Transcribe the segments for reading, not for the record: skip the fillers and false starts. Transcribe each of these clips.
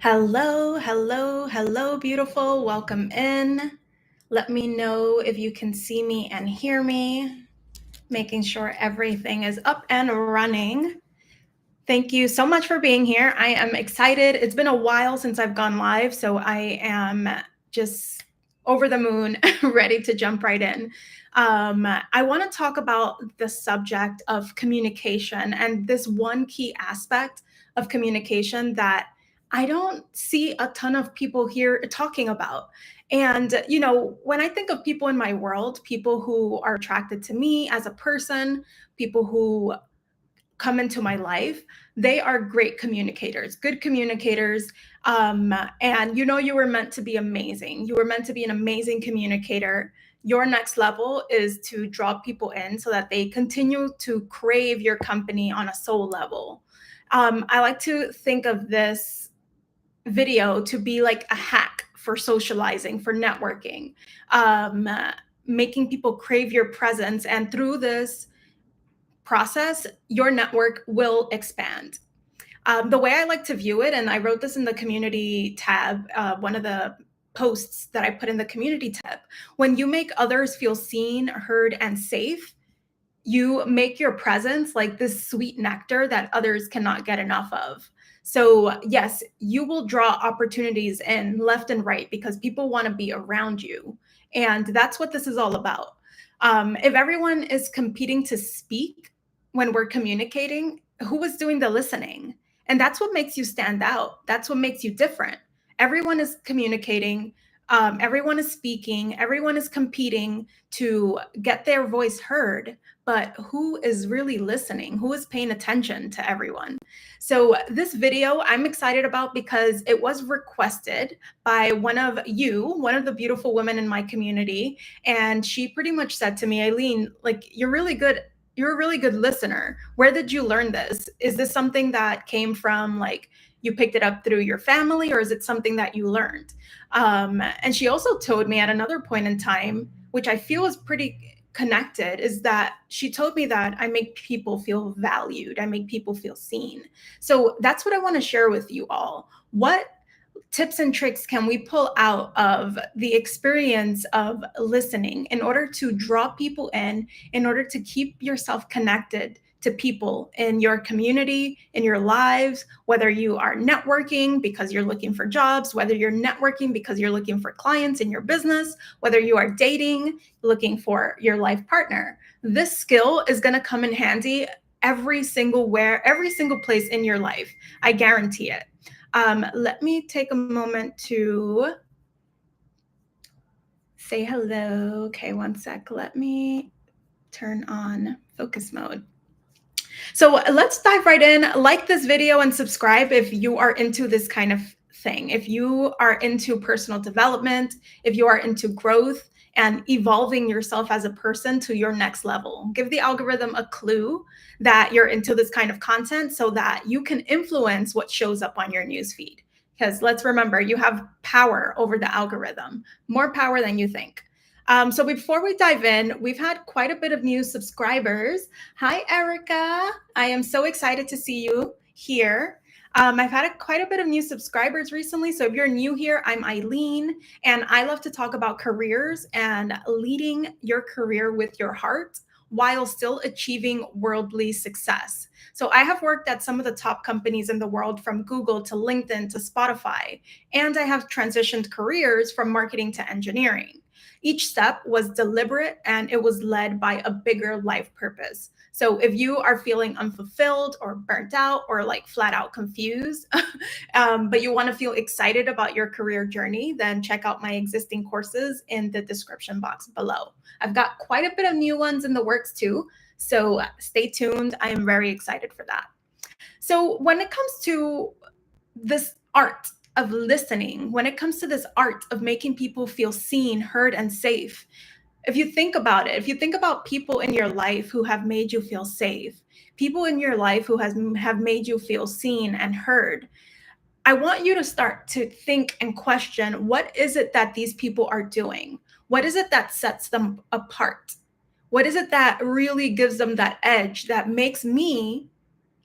Hello, hello, hello, beautiful. Welcome in. Let me know if you can see me and hear me, making sure everything is up and running. Thank you so much for being here. I am excited. It's been a while since I've gone live, so I am just over the moon, ready to jump right in. I want to talk about the subject of communication and this one key aspect of communication that I don't see a ton of people here talking about. And, when I think of people in my world, people who are attracted to me as a person, people who come into my life, they are great communicators, good communicators. And you were meant to be amazing. You were meant to be an amazing communicator. Your next level is to draw people in so that they continue to crave your company on a soul level. I like to think of this video to be like a hack for socializing, for networking, um, making people crave your presence. And through this process, your network will expand. The way I like to view it, and I wrote this in the community tab, one of the posts that I put in the community tab, when you make others feel seen, heard, and safe, you make your presence like this sweet nectar that others cannot get enough of. So, yes, you will draw opportunities in left and right because people want to be around you. And that's what this is all about. If everyone is competing to speak when we're communicating, who is doing the listening? And that's what makes you stand out. That's what makes you different. Everyone is communicating, everyone is speaking, everyone is competing to get their voice heard, but who is really listening? Who is paying attention to everyone? So this video I'm excited about because it was requested by one of the beautiful women in my community. And she pretty much said to me, Aileen, like, you're really good. You're a really good listener. Where did you learn this? Is this something that came from, like, you picked it up through your family, or is it something that you learned? And she also told me at another point in time, which I feel is pretty connected, is that she told me that I make people feel valued. I make people feel seen. So that's what I want to share with you all. What tips and tricks can we pull out of the experience of listening in order to draw people in order to keep yourself connected to people in your community, in your lives, whether you are networking because you're looking for jobs, whether you're networking because you're looking for clients in your business, whether you are dating, looking for your life partner. This skill is going to come in handy every single place in your life. I guarantee it. Let me take a moment to say hello. Okay, one sec. Let me turn on focus mode. So let's dive right in. Like this video and subscribe if you are into this kind of thing. If you are into personal development, if you are into growth and evolving yourself as a person to your next level. Give the algorithm a clue that you're into this kind of content so that you can influence what shows up on your newsfeed. Because let's remember, you have power over the algorithm, more power than you think. So before we dive in, we've had quite a bit of new subscribers. Hi, Erica. I am so excited to see you here. I've had quite a bit of new subscribers recently. So if you're new here, I'm Aileen, and I love to talk about careers and leading your career with your heart while still achieving worldly success. So I have worked at some of the top companies in the world, from Google to LinkedIn to Spotify, and I have transitioned careers from marketing to engineering. Each step was deliberate and it was led by a bigger life purpose. So if you are feeling unfulfilled or burnt out or like flat out confused, but you want to feel excited about your career journey, then check out my existing courses in the description box below. I've got quite a bit of new ones in the works too. So stay tuned. I am very excited for that. So when it comes to this art of listening, when it comes to this art of making people feel seen, heard, and safe, if you think about it, if you think about people in your life who have made you feel safe, people in your life who have made you feel seen and heard, I want you to start to think and question, what is it that these people are doing? What is it that sets them apart? What is it that really gives them that edge that makes me,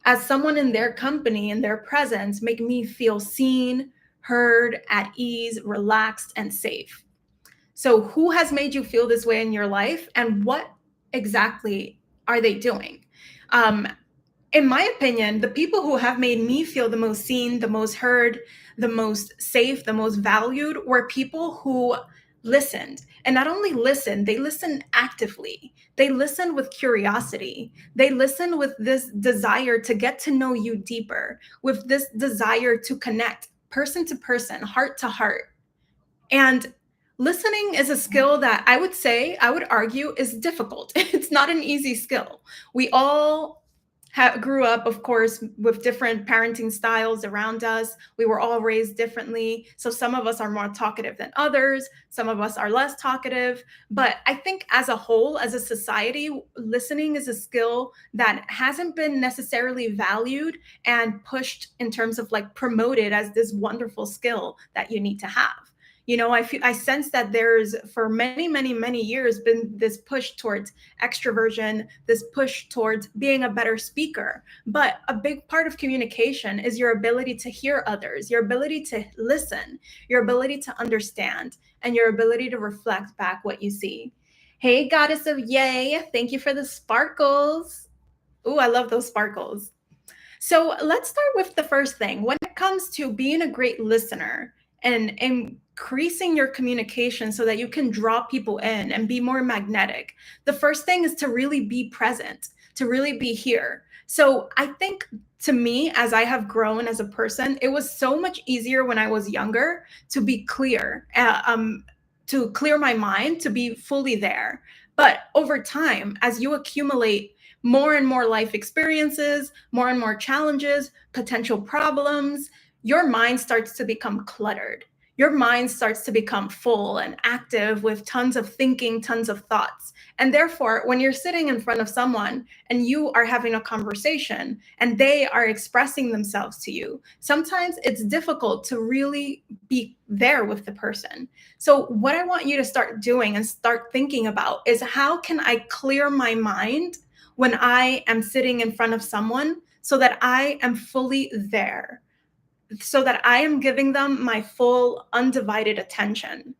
as someone in their company, in their presence, make me feel seen, heard, at ease, relaxed, and safe. So, who has made you feel this way in your life, and what exactly are they doing? Um, in my opinion, the people who have made me feel the most seen, the most heard, the most safe, the most valued were people who listened. And not only listened, they listened actively. They listened with curiosity. They listened with this desire to get to know you deeper, with this desire to connect person to person, heart to heart. And listening is a skill that I would say, I would argue, is difficult. It's not an easy skill. We all grew up, of course, with different parenting styles around us. We were all raised differently. So some of us are more talkative than others. Some of us are less talkative. But I think as a whole, as a society, listening is a skill that hasn't been necessarily valued and pushed in terms of like promoted as this wonderful skill that you need to have. I sense that there's for many years been this push towards extroversion, this push towards being a better speaker. But a big part of communication is your ability to hear others, your ability to listen, your ability to understand, and your ability to reflect back what you see. Hey, goddess of yay, thank you for the sparkles. Ooh, I love those sparkles. So let's start with the first thing. When it comes to being a great listener and increasing your communication so that you can draw people in and be more magnetic, the first thing is to really be present, to really be here. So I think to me, as I have grown as a person, it was so much easier when I was younger to be clear, to clear my mind, to be fully there. But over time, as you accumulate more and more life experiences, more and more challenges, potential problems, your mind starts to become cluttered. Your mind starts to become full and active with tons of thinking, tons of thoughts. And therefore, when you're sitting in front of someone and you are having a conversation and they are expressing themselves to you, sometimes it's difficult to really be there with the person. So, what I want you to start doing and start thinking about is how can I clear my mind when I am sitting in front of someone so that I am fully there, so that I am giving them my full undivided attention.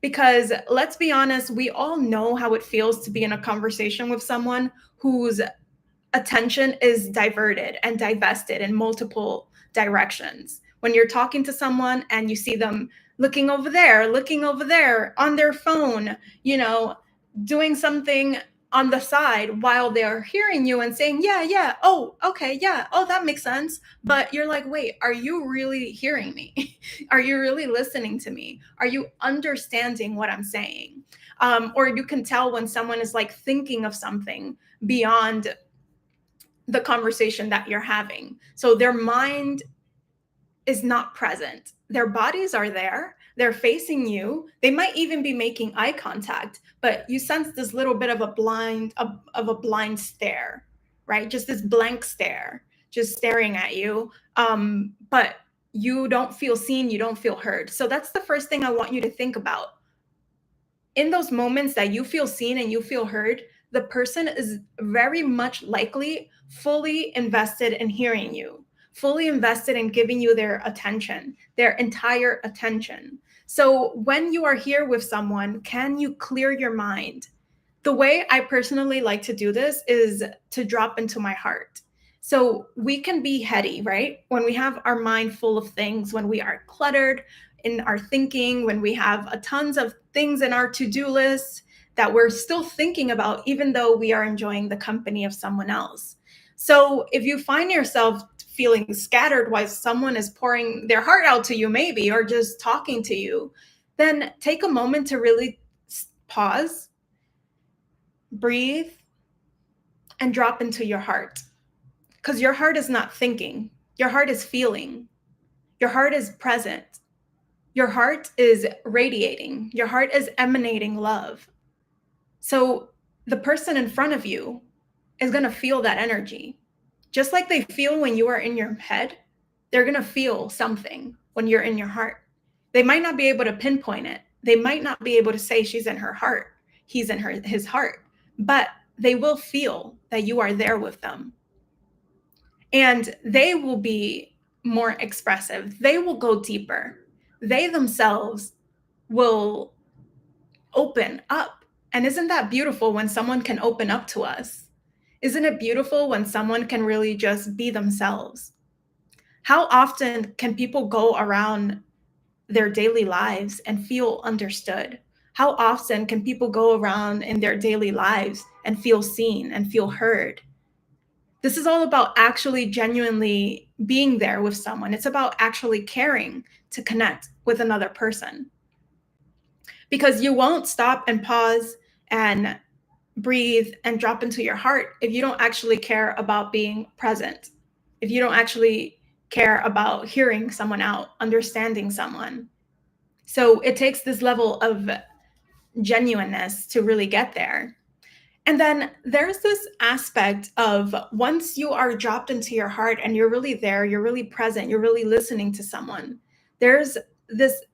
Because let's be honest, we all know how it feels to be in a conversation with someone whose attention is diverted and divested in multiple directions. When you're talking to someone and you see them looking over there on their phone, doing something on the side while they're hearing you and saying, yeah, yeah, oh, okay, yeah, oh, that makes sense. But you're like, wait, are you really hearing me? Are you really listening to me? Are you understanding what I'm saying? Or you can tell when someone is like thinking of something beyond the conversation that you're having. So their mind is not present. Their bodies are there. They're facing you. They might even be making eye contact, but you sense this little bit of a blind stare, right? Just this blank stare, just staring at you. But you don't feel seen. You don't feel heard. So that's the first thing I want you to think about. In those moments that you feel seen and you feel heard, the person is very much likely fully invested in hearing you, fully invested in giving you their attention, their entire attention. So when you are here with someone, can you clear your mind? The way I personally like to do this is to drop into my heart. So we can be heady, right? When we have our mind full of things, when we are cluttered in our thinking, when we have a tons of things in our to-do list that we're still thinking about, even though we are enjoying the company of someone else. So if you find yourself feeling scattered while someone is pouring their heart out to you, maybe, or just talking to you, then take a moment to really pause, breathe, and drop into your heart. Because your heart is not thinking, your heart is feeling, your heart is present, your heart is radiating, your heart is emanating love. So the person in front of you is going to feel that energy. Just like they feel when you are in your head, they're going to feel something when you're in your heart. They might not be able to pinpoint it. They might not be able to say she's in her heart, he's in his heart, but they will feel that you are there with them. And they will be more expressive. They will go deeper. they themselves will open up. And isn't that beautiful when someone can open up to us? Isn't it beautiful when someone can really just be themselves? How often can people go around their daily lives and feel understood? How often can people go around in their daily lives and feel seen and feel heard? This is all about actually genuinely being there with someone. It's about actually caring to connect with another person. Because you won't stop and pause and breathe and drop into your heart if you don't actually care about being present, if you don't actually care about hearing someone out, understanding someone. So it takes this level of genuineness to really get there. And then there's this aspect of once you are dropped into your heart and you're really there, you're really present, you're really listening to someone, there's this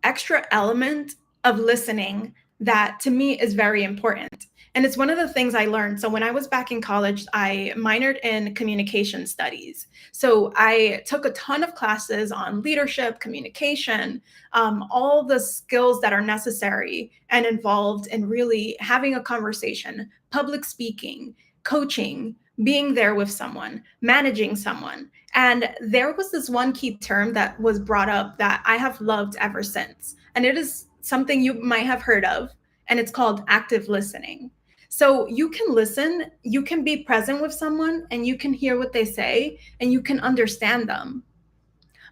extra element of listening that to me is very important. And it's one of the things I learned. So when I was back in college, I minored in communication studies. So I took a ton of classes on leadership, communication, all the skills that are necessary and involved in really having a conversation, public speaking, coaching, being there with someone, managing someone. And there was this one key term that was brought up that I have loved ever since. And it is something you might have heard of, and it's called active listening. So you can listen, you can be present with someone, and you can hear what they say, and you can understand them.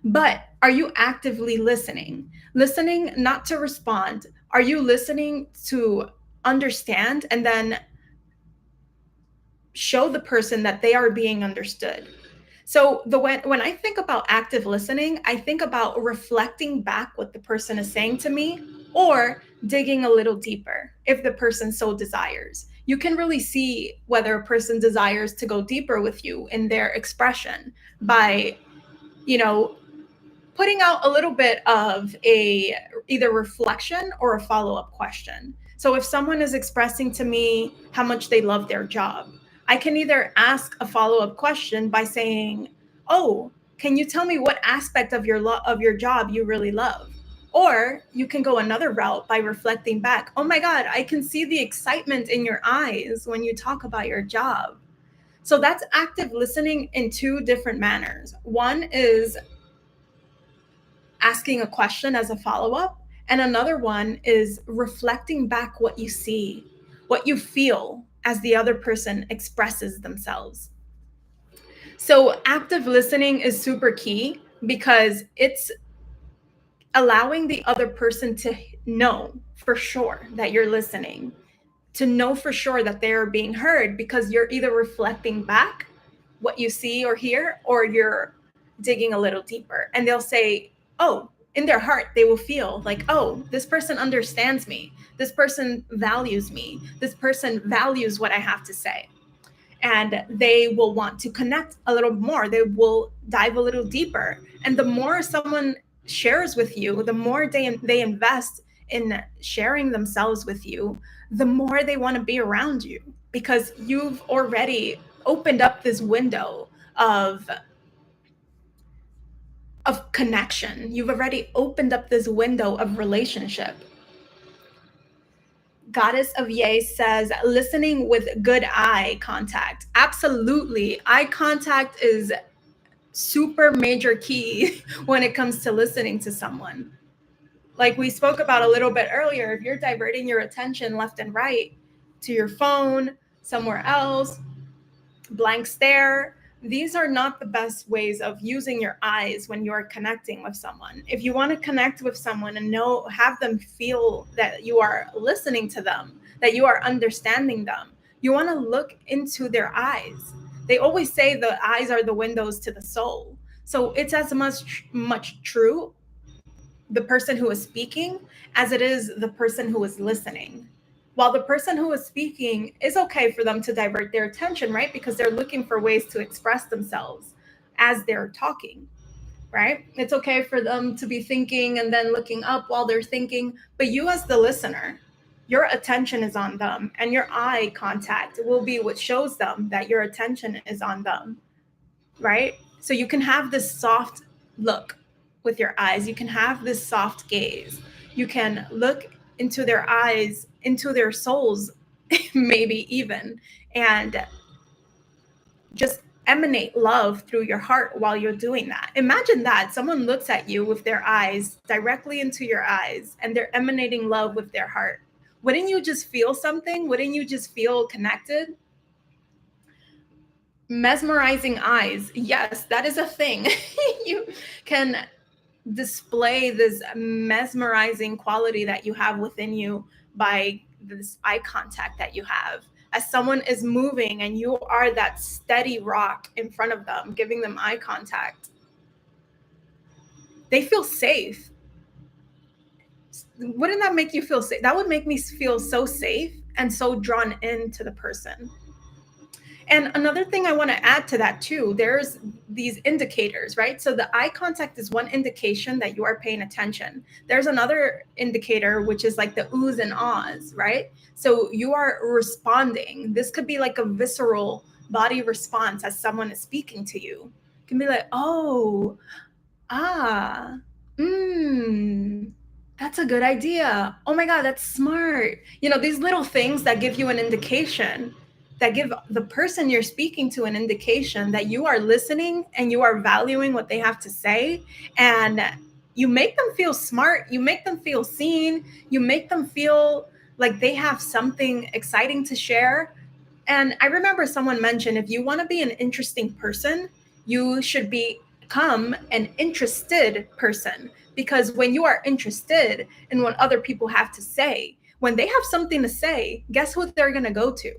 But are you actively listening? Listening not to respond. Are you listening to understand and then show the person that they are being understood? So when I think about active listening, I think about reflecting back what the person is saying to me or digging a little deeper if the person so desires. You can really see whether a person desires to go deeper with you in their expression by, putting out a little bit of a either reflection or a follow-up question. So if someone is expressing to me how much they love their job, I can either ask a follow-up question by saying, "Oh, can you tell me what aspect of your job you really love?" Or you can go another route by reflecting back, "Oh my God, I can see the excitement in your eyes when you talk about your job." So that's active listening in two different manners. One is asking a question as a follow-up, and another one is reflecting back what you see, what you feel as the other person expresses themselves. So active listening is super key because it's allowing the other person to know for sure that you're listening, to know for sure that they're being heard, because you're either reflecting back what you see or hear, or you're digging a little deeper. And they'll say, oh, in their heart, they will feel like, oh, this person understands me. This person values me. This person values what I have to say. And they will want to connect a little more. They will dive a little deeper. And the more someone shares with you, the more they invest in sharing themselves with you, the more they want to be around you, because you've already opened up this window of connection. You've already opened up this window of relationship. Goddess of Yay says, listening with good eye contact. Absolutely. Eye contact is super major key when it comes to listening to someone. Like we spoke about a little bit earlier, if you're diverting your attention left and right to your phone, somewhere else, blank stare, these are not the best ways of using your eyes when you're connecting with someone. If you want to connect with someone and have them feel that you are listening to them, that you are understanding them, you want to look into their eyes. They always say the eyes are the windows to the soul. So it's as much true, the person who is speaking, as it is the person who is listening. While the person who is speaking, is okay for them to divert their attention, right? Because they're looking for ways to express themselves as they're talking, right? It's okay for them to be thinking and then looking up while they're thinking. But you as the listener, your attention is on them, and your eye contact will be what shows them that your attention is on them, right? So you can have this soft look with your eyes. You can have this soft gaze. You can look into their eyes, into their souls, maybe even, and just emanate love through your heart while you're doing that. Imagine that someone looks at you with their eyes directly into your eyes and they're emanating love with their heart. Wouldn't you just feel something? Wouldn't you just feel connected? Mesmerizing eyes. Yes, that is a thing. You can display this mesmerizing quality that you have within you by this eye contact that you have. As someone is moving and you are that steady rock in front of them, giving them eye contact, they feel safe. Wouldn't that make you feel safe? That would make me feel so safe and so drawn into the person. And another thing I want to add to that too, there's these indicators, right? So the eye contact is one indication that you are paying attention. There's another indicator, which is like the oohs and ahs, right? So you are responding. This could be like a visceral body response as someone is speaking to you. It can be like, oh, ah, that's a good idea. Oh my God, that's smart. You know, these little things that give you an indication, that give the person you're speaking to an indication that you are listening and you are valuing what they have to say. And you make them feel smart. You make them feel seen. You make them feel like they have something exciting to share. And I remember someone mentioned, if you want to be an interesting person, you should become an interested person. Because when you are interested in what other people have to say, when they have something to say, guess who they're going to go to?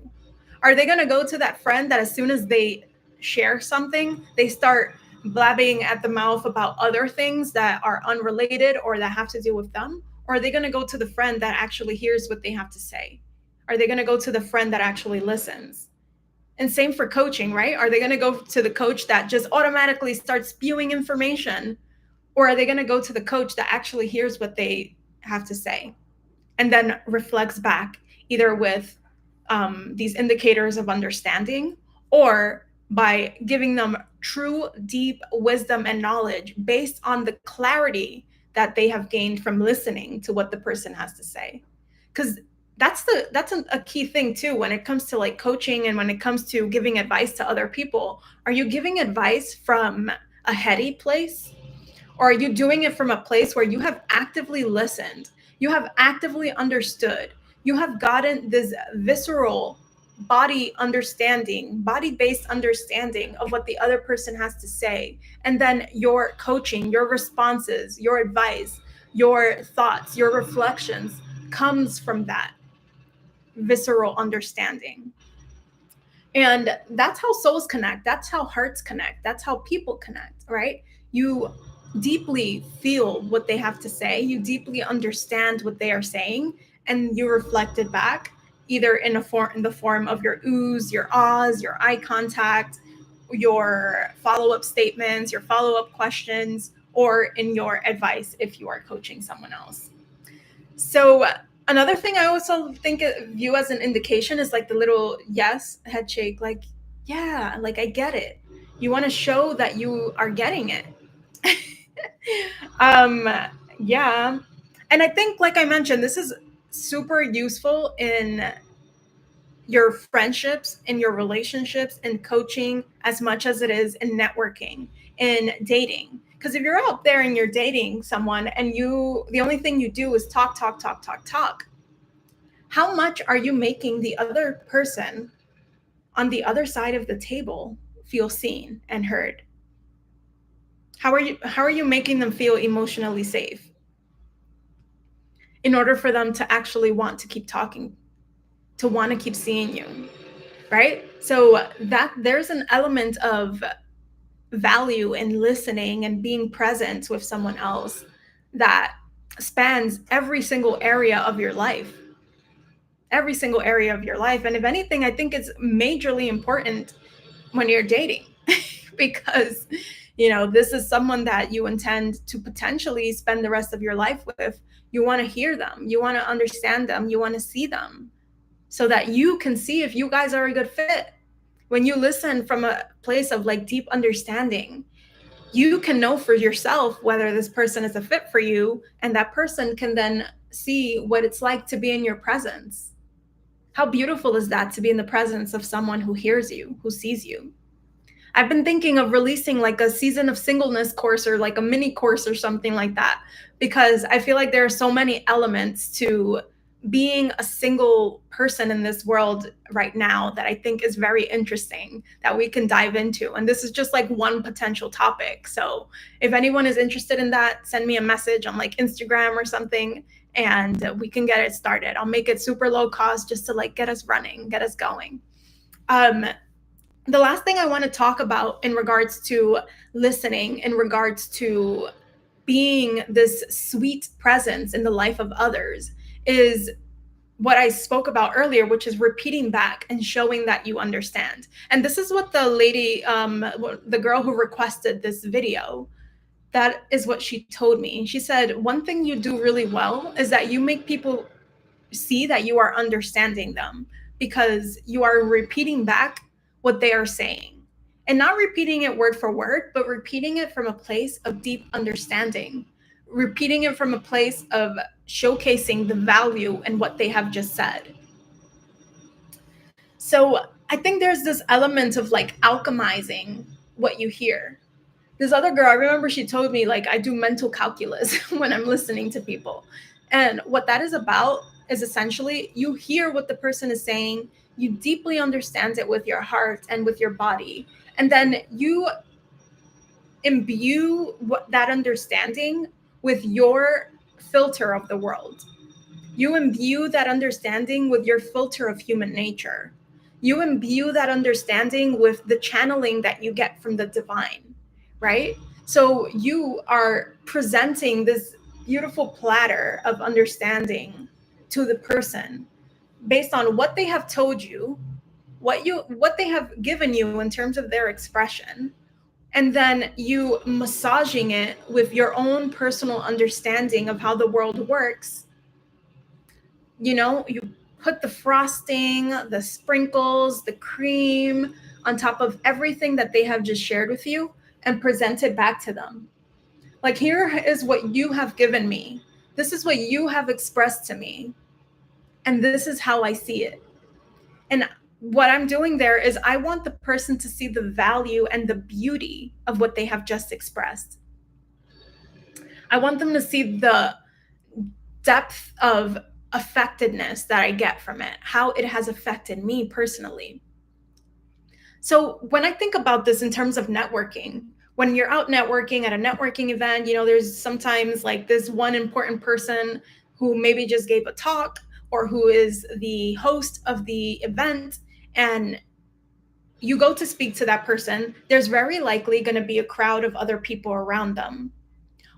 Are they going to go to that friend that as soon as they share something, they start blabbing at the mouth about other things that are unrelated or that have to do with them? Or are they going to go to the friend that actually hears what they have to say? Are they going to go to the friend that actually listens? And same for coaching, right? Are they going to go to the coach that just automatically starts spewing information? Or are they going to go to the coach that actually hears what they have to say and then reflects back either with these indicators of understanding or by giving them true, deep wisdom and knowledge based on the clarity that they have gained from listening to what the person has to say? Because that's a key thing too when it comes to like coaching and when it comes to giving advice to other people. Are you giving advice from a heady place? Or are you doing it from a place where you have actively listened? You have actively understood. You have gotten this visceral body understanding, body-based understanding of what the other person has to say. And then your coaching, your responses, your advice, your thoughts, your reflections comes from that visceral understanding. And that's how souls connect. That's how hearts connect. That's how people connect, right? You deeply feel what they have to say. You deeply understand what they are saying, and you reflect it back, either in the form of your oohs, your ahs, your eye contact, your follow-up statements, your follow-up questions, or in your advice if you are coaching someone else. So another thing I also think view as an indication is like the little yes head shake, like, yeah, like I get it. You want to show that you are getting it. um, yeah. And I think, like I mentioned, this is super useful in your friendships, in your relationships, in coaching, as much as it is in networking, in dating. Because if you're out there and you're dating someone and the only thing you do is talk, how much are you making the other person on the other side of the table feel seen and heard? How are you making them feel emotionally safe in order for them to actually want to keep talking, to want to keep seeing you, right? So that there's an element of value in listening and being present with someone else that spans every single area of your life. Every single area of your life. And if anything, I think it's majorly important when you're dating because, you know, this is someone that you intend to potentially spend the rest of your life with. You want to hear them. You want to understand them. You want to see them so that you can see if you guys are a good fit. When you listen from a place of like deep understanding, you can know for yourself whether this person is a fit for you, and that person can then see what it's like to be in your presence. How beautiful is that, to be in the presence of someone who hears you, who sees you? I've been thinking of releasing like a season of singleness course, or like a mini course or something like that, because I feel like there are so many elements to being a single person in this world right now that I think is very interesting that we can dive into. And this is just like one potential topic. So if anyone is interested in that, send me a message on like Instagram or something, and we can get it started. I'll make it super low cost just to like get us running, get us going. The last thing I want to talk about in regards to listening, in regards to being this sweet presence in the life of others, is what I spoke about earlier, which is repeating back and showing that you understand. And this is what the lady, the girl who requested this video, that is what she told me. She said, one thing you do really well is that you make people see that you are understanding them, because you are repeating back what they are saying, and not repeating it word for word, but repeating it from a place of deep understanding, repeating it from a place of showcasing the value in what they have just said. So I think there's this element of like alchemizing what you hear. This other girl, I remember she told me, like, I do mental calculus when I'm listening to people. And what that is about is essentially you hear what the person is saying, you deeply understand it with your heart and with your body. And then you imbue that understanding with your filter of the world. You imbue that understanding with your filter of human nature. You imbue that understanding with the channeling that you get from the divine, right? So you are presenting this beautiful platter of understanding to the person based on what they have told you, what they have given you in terms of their expression, and then you massaging it with your own personal understanding of how the world works. You know, you put the frosting, the sprinkles, the cream on top of everything that they have just shared with you, and present it back to them. Like, here is what you have given me. This is what you have expressed to me. And this is how I see it. And what I'm doing there is I want the person to see the value and the beauty of what they have just expressed. I want them to see the depth of affectedness that I get from it, how it has affected me personally. So when I think about this in terms of networking, when you're out networking at a networking event, you know, there's sometimes like this one important person who maybe just gave a talk, or who is the host of the event, and you go to speak to that person. There's very likely going to be a crowd of other people around them.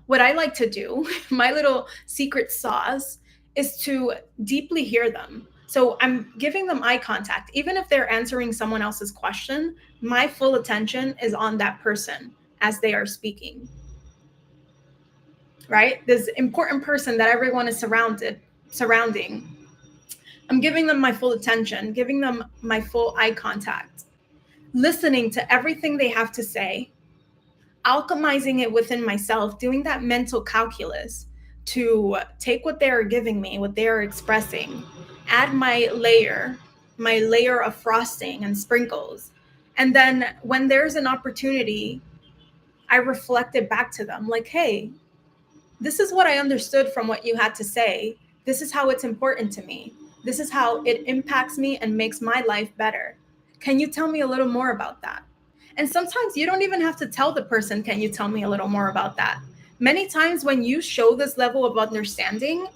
What I like to do, my little secret sauce, is to deeply hear them. So I'm giving them eye contact. Even if they're answering someone else's question, my full attention is on that person as they are speaking, right? This important person that everyone is surrounding. I'm giving them my full attention, giving them my full eye contact, listening to everything they have to say, alchemizing it within myself, doing that mental calculus to take what they are giving me, what they are expressing, add my layer of frosting and sprinkles. And then when there's an opportunity, I reflect it back to them like, hey, this is what I understood from what you had to say. This is how it's important to me. This is how it impacts me and makes my life better. Can you tell me a little more about that? And sometimes you don't even have to tell the person, can you tell me a little more about that? Many times when you show this level of understanding,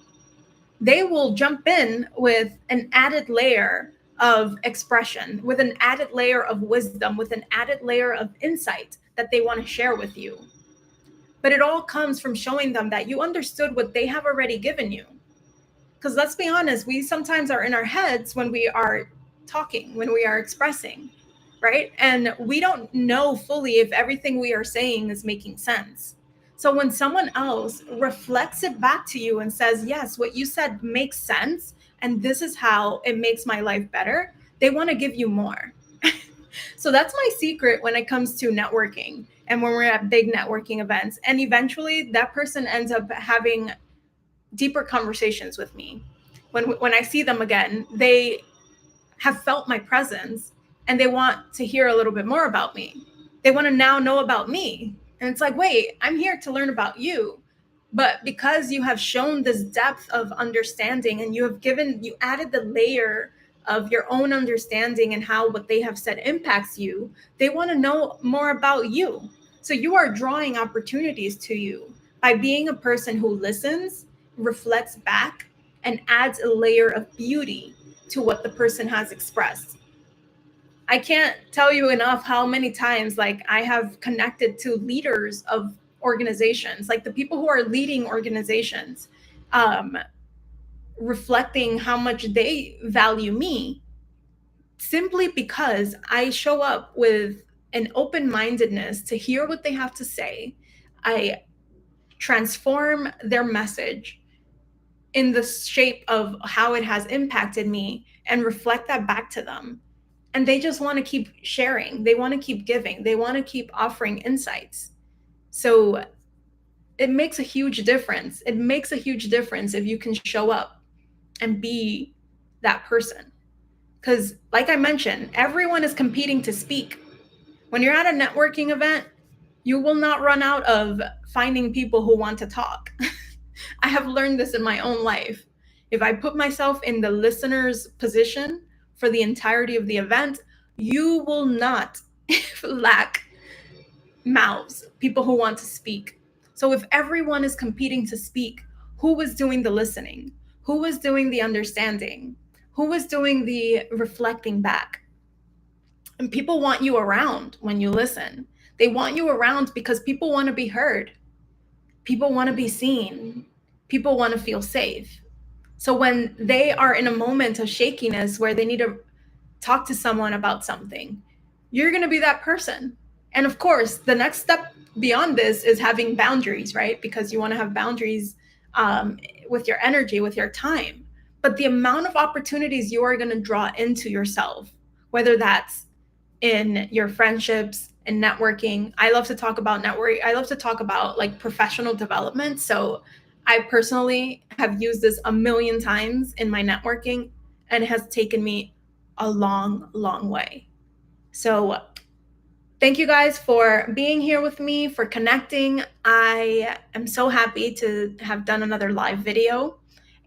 they will jump in with an added layer of expression, with an added layer of wisdom, with an added layer of insight that they want to share with you. But it all comes from showing them that you understood what they have already given you. Because let's be honest, we sometimes are in our heads when we are talking, when we are expressing, right? And we don't know fully if everything we are saying is making sense. So when someone else reflects it back to you and says, yes, what you said makes sense, and this is how it makes my life better, they want to give you more. So that's my secret when it comes to networking. and when we're at big networking events. And eventually that person ends up having deeper conversations with me. When I see them again, they have felt my presence and they want to hear a little bit more about me. They want to now know about me. And it's like, wait, I'm here to learn about you. But because you have shown this depth of understanding and you added the layer of your own understanding and how what they have said impacts you, they want to know more about you. So you are drawing opportunities to you by being a person who listens, reflects back, and adds a layer of beauty to what the person has expressed. I can't tell you enough how many times like I have connected to leaders of organizations, like the people who are leading organizations, reflecting how much they value me simply because I show up with an open-mindedness to hear what they have to say. I transform their message in the shape of how it has impacted me and reflect that back to them. And they just want to keep sharing. They want to keep giving. They want to keep offering insights. So it makes a huge difference. It makes a huge difference if you can show up and be that person. Because like I mentioned, everyone is competing to speak. When you're at a networking event, you will not run out of finding people who want to talk. I have learned this in my own life. If I put myself in the listener's position for the entirety of the event, you will not lack mouths, people who want to speak. So if everyone is competing to speak, who is doing the listening? Who is doing the understanding? Who is doing the reflecting back? And people want you around when you listen. They want you around because people want to be heard. People want to be seen. People want to feel safe. So when they are in a moment of shakiness where they need to talk to someone about something, you're going to be that person. And of course, the next step beyond this is having boundaries, right? Because you want to have boundaries with your energy, with your time. But the amount of opportunities you are going to draw into yourself, whether that's in your friendships and networking. I love to talk about networking. I love to talk about like professional development. So I personally have used this a million times in my networking, and it has taken me a long, long way. So thank you guys for being here with me, for connecting. I am so happy to have done another live video,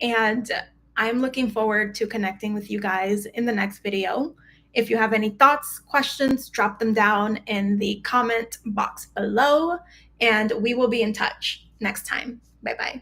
and I'm looking forward to connecting with you guys in the next video. If you have any thoughts, questions, drop them down in the comment box below, and we will be in touch next time. Bye-bye.